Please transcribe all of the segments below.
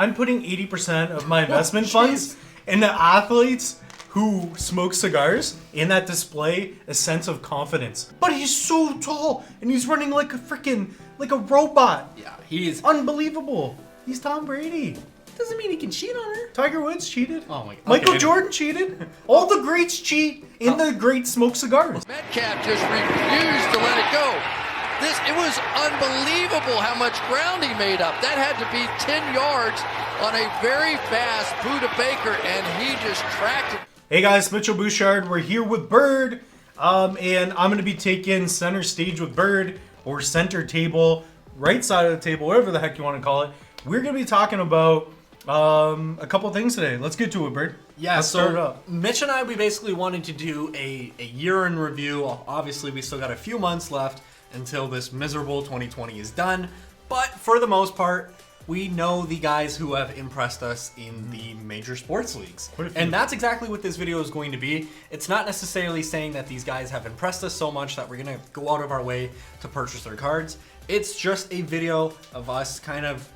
I'm putting 80% of my investment funds in the athletes who smoke cigars and that display a sense of confidence. But he's so tall and he's running like a robot. Yeah, he is unbelievable. He's Tom Brady. Doesn't mean he can cheat on her. Tiger Woods cheated. Oh my God. Michael Jordan cheated. All the greats cheat, and the greats smoke cigars. Metcalf just refused to let it go. It was unbelievable how much ground he made up. That had to be 10 yards on a very fast Buda Baker, and he just tracked it. Hey guys, Mitchell Bouchard. We're here with Bird, and I'm going to be taking center stage with Bird, or center table, right side of the table, whatever the heck you want to call it. We're going to be talking about a couple things today. Let's get to it, Bird. Yeah, Let's start it up. Mitch and I, we basically wanted to do a year in review. Obviously, we still got a few months left until this miserable 2020 is done. But for the most part, we know the guys who have impressed us in the major sports leagues. And that's exactly what this video is going to be. It's not necessarily saying that these guys have impressed us so much that we're going to go out of our way to purchase their cards. It's just a video of us kind of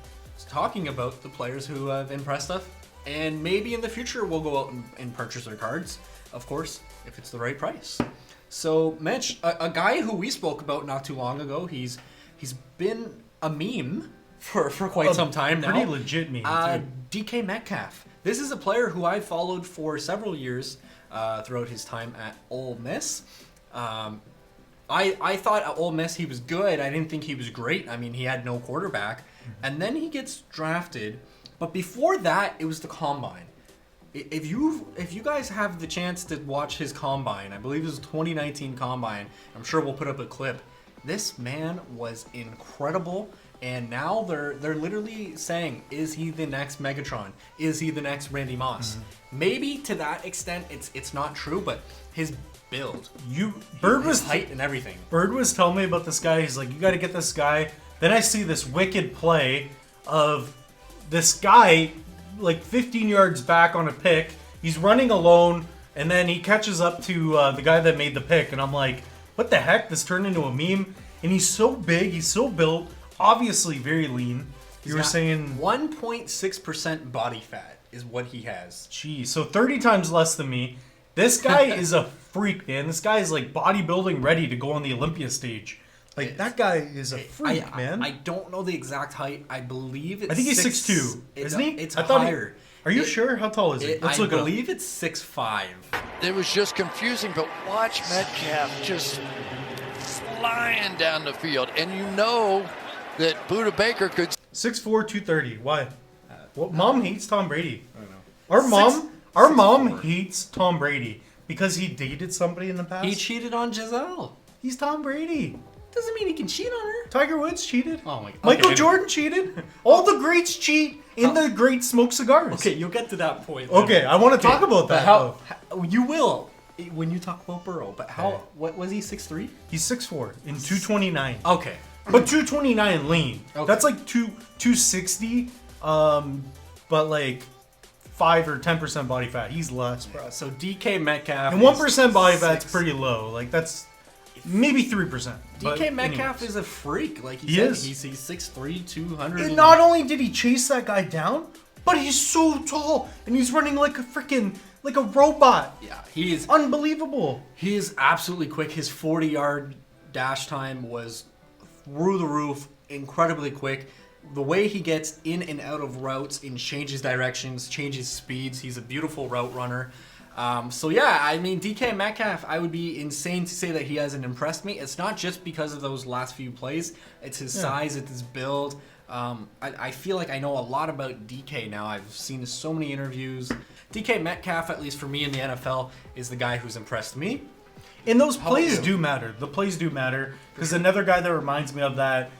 talking about the players who have impressed us, and maybe in the future we'll go out and purchase their cards, of course, if it's the right price. So Mitch, a guy who we spoke about not too long ago, he's been a meme for quite some time now. Pretty legit meme, DK Metcalf. This is a player who I followed for several years throughout his time at Ole Miss. I thought at Ole Miss he was good. I didn't think he was great. I mean, he had no quarterback. And then he gets drafted. But before that, it was the combine. If you guys have the chance to watch his combine, I believe it was 2019 combine. I'm sure we'll put up a clip. This man was incredible. And now they're literally saying, is he the next Megatron? Is he the next Randy Moss? Maybe to that extent, it's not true, but his build, his height and everything. Bird was telling me about this guy. He's like, you got to get this guy. Then I see this wicked play of this guy like 15 yards back on a pick. He's running alone, and then he catches up to the guy that made the pick. And I'm like, what the heck? This turned into a meme. And he's so big. He's so built. Obviously very lean. You were saying 1.6% body fat is what he has. Geez, so 30 times less than me. This guy is a freak, man. This guy is like bodybuilding ready to go on the Olympia stage. Like, that guy is a freak, man. I don't know the exact height. I believe it's I think he's 6'2", isn't he? It's higher. Are you sure? How tall is he? I believe it's 6'5". It was just confusing, but watch Metcalf just flying down the field. And you know that Buda Baker could... 6'4", 230. Why? Well, Mom hates Tom Brady. I don't know. Our mom hates Tom Brady because he dated somebody in the past. He cheated on Giselle. He's Tom Brady. Doesn't mean he can cheat on her. Tiger Woods cheated. Oh my God. Michael Jordan cheated. All the greats cheat, and the greats smoke cigars. Okay, you'll get to that point. Okay, I want to talk about that. How you will when you talk about Burrow. But what was he? 6'3"? He's 6'4" and 229. Okay, but 229 lean. Okay. That's like 260. But like 5 or 10% body fat. He's less, bro. So DK Metcalf and 1% body fat's pretty low. Like that's maybe 3%. DK Metcalf is a freak. Like he said, he's 6'3", 200. And not only did he chase that guy down, but he's so tall and he's running like a robot. Yeah, he is unbelievable. He is absolutely quick. His 40-yard dash time was through the roof, incredibly quick. The way he gets in and out of routes and changes directions, changes speeds, he's a beautiful route runner. So yeah, I mean, DK Metcalf, I would be insane to say that he hasn't impressed me. It's not just because of those last few plays. It's his size, it's his build. I feel like I know a lot about DK now. I've seen so many interviews. DK Metcalf, at least for me in the NFL, is the guy who's impressed me. And those plays do matter. The plays do matter. Because another guy that reminds me of that,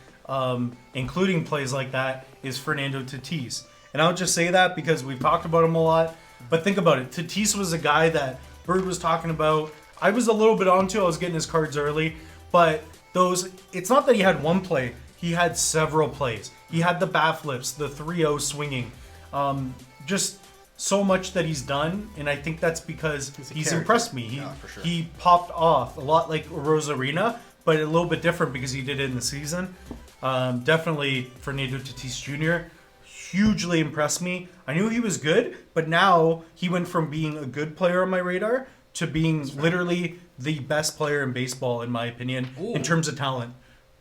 including plays like that, is Fernando Tatis. And I would just say that because we've talked about him a lot. But think about it. Tatis was a guy that Bird was talking about. I was a little bit onto. I was getting his cards early. But it's not that he had one play. He had several plays. He had the bat flips, the 3-0 swinging. Just so much that he's done. And I think that's because he's impressed me. He popped off a lot like Rosarina, but a little bit different because he did it in the season. Definitely Fernando Tatis Jr., hugely impressed me. I knew he was good, but now he went from being a good player on my radar to being literally the best player in baseball, in my opinion, in terms of talent.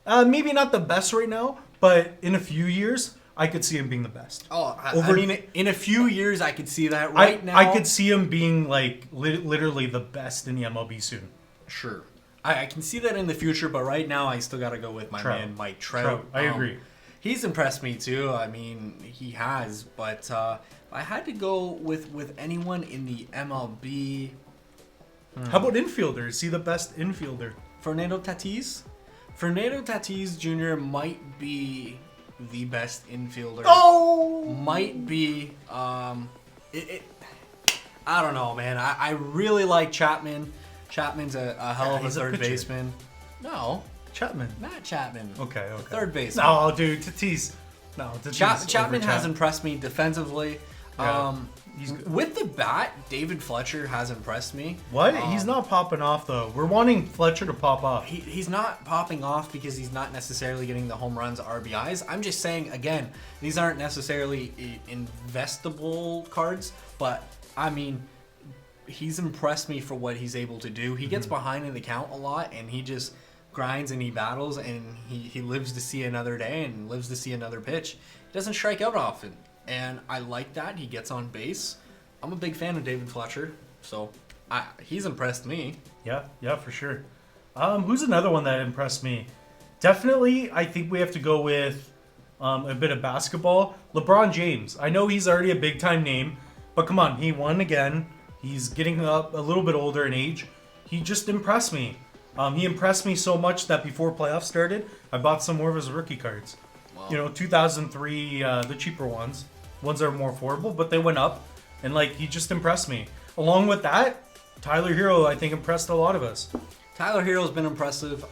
Maybe not the best right now, but in a few years, I could see him being the best. I mean, in a few years, I could see that. Right now, I could see him being like literally the best in the MLB soon. Sure. I can see that in the future, but right now, I still got to go with my man, Mike Trout. I agree. He's impressed me too. I mean, he has, but if I had to go with anyone in the MLB. How about infielder? Is he the best infielder? Fernando Tatis? Fernando Tatis Jr. might be the best infielder. Oh! Might be. I don't know, man. I really like Chapman. Chapman's a hell of a third baseman. No. Chapman. Not Chapman. Okay. Third baseman. No, dude. Tatis. No, Tatis. Chapman has impressed me defensively. Yeah. With the bat, David Fletcher has impressed me. What? He's not popping off, though. We're wanting Fletcher to pop off. He's not popping off because he's not necessarily getting the home runs, RBIs. I'm just saying, again, these aren't necessarily investable cards, but, I mean, he's impressed me for what he's able to do. He gets behind in the count a lot, and he just grinds and he battles, and he lives to see another day and lives to see another pitch. He doesn't strike out often. And I like that. He gets on base. I'm a big fan of David Fletcher, so he's impressed me. Yeah, for sure. Who's another one that impressed me? Definitely, I think we have to go with a bit of basketball. LeBron James. I know he's already a big-time name, but come on, he won again. He's getting up a little bit older in age. He just impressed me. He impressed me so much that before playoffs started, I bought some more of his rookie cards. Wow. 2003, the cheaper ones that are more affordable, but they went up, and he just impressed me. Along with that, Tyler Hero, I think, impressed a lot of us. Tyler Hero's been impressive,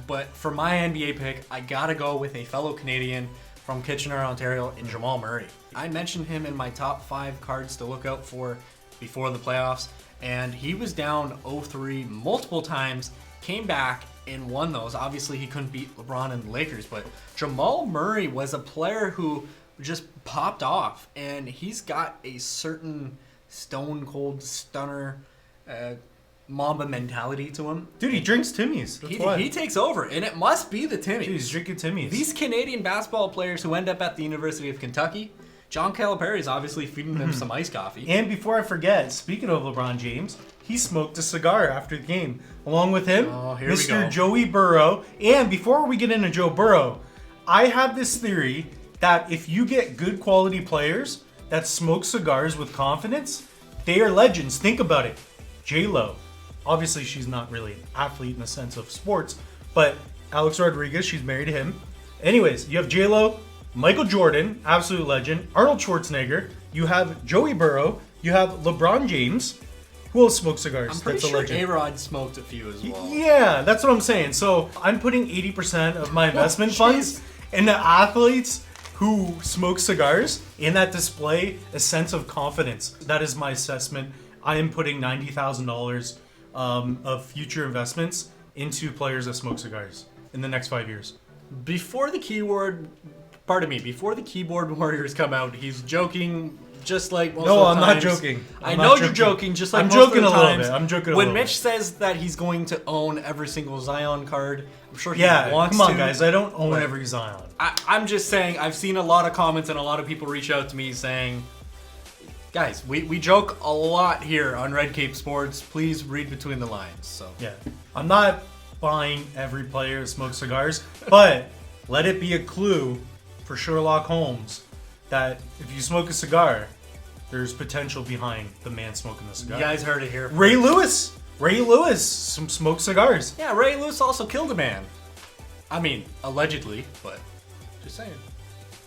but for my NBA pick, I gotta go with a fellow Canadian from Kitchener, Ontario, in Jamal Murray. I mentioned him in my top 5 cards to look out for before the playoffs, and he was down 0-3 multiple times, came back and won those. Obviously, he couldn't beat LeBron and the Lakers, but Jamal Murray was a player who just popped off, and he's got a certain stone cold stunner Mamba mentality to him. Dude, he drinks Timmy's. He takes over, and it must be the Timmy's. Dude, he's drinking Timmy's. These Canadian basketball players who end up at the University of Kentucky, John Calipari's obviously feeding them some iced coffee. And before I forget, speaking of LeBron James, he smoked a cigar after the game. Along with him, Mr. Joey Burrow. And before we get into Joe Burrow, I have this theory that if you get good quality players that smoke cigars with confidence, they are legends. Think about it. J-Lo. Obviously, she's not really an athlete in the sense of sports, but Alex Rodriguez, she's married to him. Anyways, you have J-Lo, Michael Jordan, absolute legend, Arnold Schwarzenegger, you have Joey Burrow, you have LeBron James. Who else smokes cigars? I'm pretty sure A-Rod smoked a few as well. Yeah, that's what I'm saying. So I'm putting 80% of my investment funds into athletes who smoke cigars and that display a sense of confidence. That is my assessment. I am putting $90,000 of future investments into players that smoke cigars in the next 5 years. Before the keyboard warriors come out, he's joking. Just like most of the times. No, I'm not joking. I know you're joking. Just like I'm most joking of the a little times. bit. I'm joking a when little Mitch bit. says that he's going to own every single Zion card, I'm sure he Yeah, wants come on, to. guys. I don't own every Zion. I'm just saying, I've seen a lot of comments and a lot of people reach out to me saying, guys, we joke a lot here on Red Cape Sports. Please read between the lines. So Yeah. I'm not buying every player that smokes cigars, but let it be a clue for Sherlock Holmes that if you smoke a cigar, there's potential behind the man smoking the cigar. You guys heard it here. Ray Lewis smoked cigars. Yeah, Ray Lewis also killed a man. I mean, allegedly, but just saying.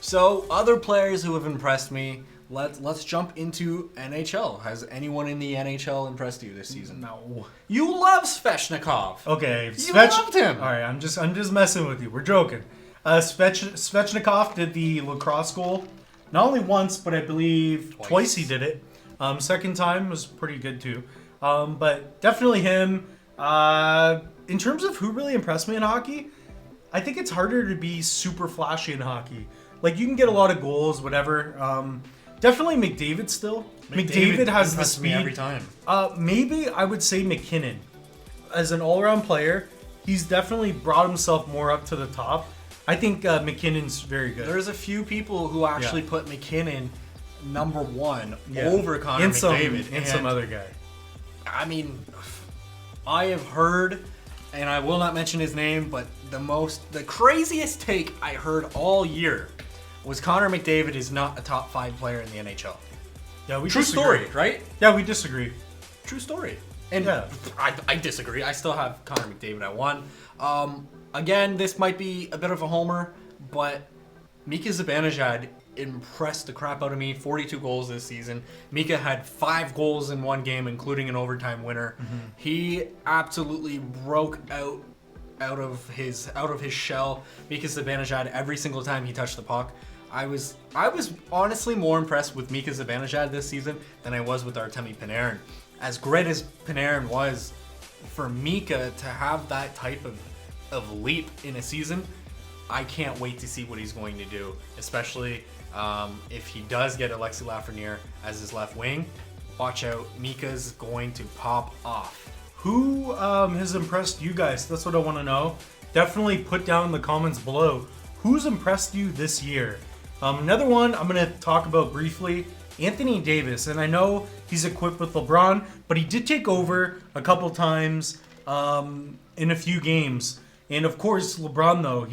So, other players who have impressed me. Let's jump into NHL. Has anyone in the NHL impressed you this season? No. You love Svechnikov. Okay, You loved him. All right, I'm just messing with you. We're joking. Svechnikov did the lacrosse goal. Not only once, but I believe twice he did it. Second time was pretty good too. But definitely him. In terms of who really impressed me in hockey, I think it's harder to be super flashy in hockey. Like, you can get a lot of goals, whatever. Definitely McDavid still. McDavid has the impresses me speed. every time. Maybe I would say McKinnon. As an all-around player, he's definitely brought himself more up to the top. I think McKinnon's very good. There's a few people who actually put McKinnon number 1 over Conor and McDavid. And some other guy. I mean, I have heard, and I will not mention his name, but the craziest take I heard all year was Conor McDavid is not a top 5 player in the NHL. Yeah, we True disagree. story, right? Yeah, we disagree. True story. And Yeah. I disagree. I still have Conor McDavid at 1. Again, this might be a bit of a homer, but Mika Zabanajad impressed the crap out of me. 42 goals this season. Mika had 5 goals in one game, including an overtime winner. He absolutely broke out of his shell. Mika Zabanajad, every single time he touched the puck. I was honestly more impressed with Mika Zabanajad this season than I was with Artemi Panarin. As great as Panarin was, for Mika to have that type of leap in a season, I can't wait to see what he's going to do, especially if he does get Alexi Lafreniere as his left wing. Watch out, Mika's going to pop off. Who has impressed you guys? That's what I want to know. Definitely put down in the comments below. Who's impressed you this year? Another one I'm going to talk about briefly, Anthony Davis. And I know he's equipped with LeBron, but he did take over a couple times in a few games. And of course, LeBron, though,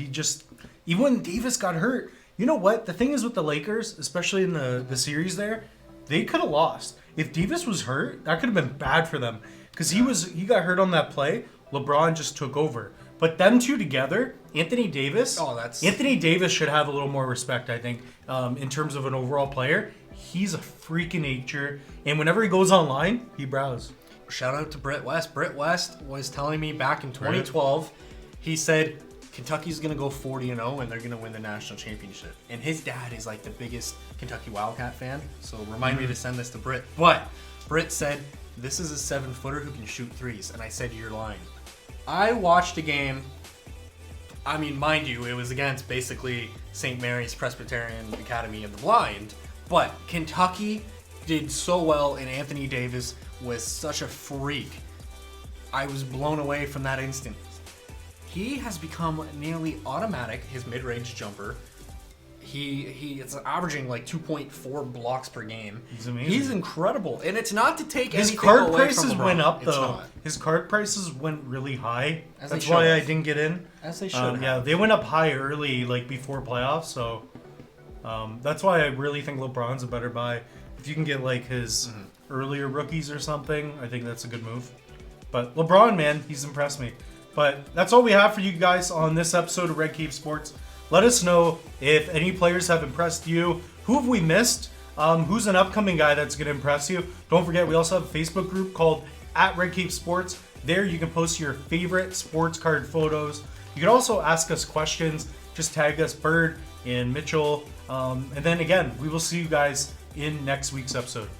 even when Davis got hurt, you know what? The thing is with the Lakers, especially in the series there, they could have lost. If Davis was hurt, that could have been bad for them. Because he got hurt on that play. LeBron just took over. But them two together, Anthony Davis should have a little more respect, I think, in terms of an overall player. He's a freak in nature. And whenever he goes online, he browses. Shout out to Brit West. Brit West was telling me back in 2012, he said Kentucky's going to go 40-0 and they're going to win the national championship. And his dad is like the biggest Kentucky Wildcat fan. So remind me to send this to Brit. But Brit said, this is a 7-footer who can shoot threes. And I said, you're lying. I watched a game. I mean, mind you, it was against basically St. Mary's Presbyterian Academy of the Blind. But Kentucky did so well, and Anthony Davis was such a freak. I was blown away from that instant. He has become nearly automatic, his mid-range jumper. He is averaging like 2.4 blocks per game. He's amazing. He's incredible. And it's not to take his anything card away prices from LeBron. went up, It's though. not. His card prices went really high. As they That's should why I have. didn't get in. As they should have. Yeah, they went up high early, like before playoffs. So that's why I really think LeBron's a better buy. If you can get like his earlier rookies or something, I think that's a good move. But LeBron, man, he's impressed me. But that's all we have for you guys on this episode of Red Cape Sports. Let us know if any players have impressed you. Who have we missed? Who's an upcoming guy that's going to impress you? Don't forget, we also have a Facebook group called @RedCapeSports. There you can post your favorite sports card photos. You can also ask us questions. Just tag us, Bird and Mitchell. And then again, we will see you guys in next week's episode.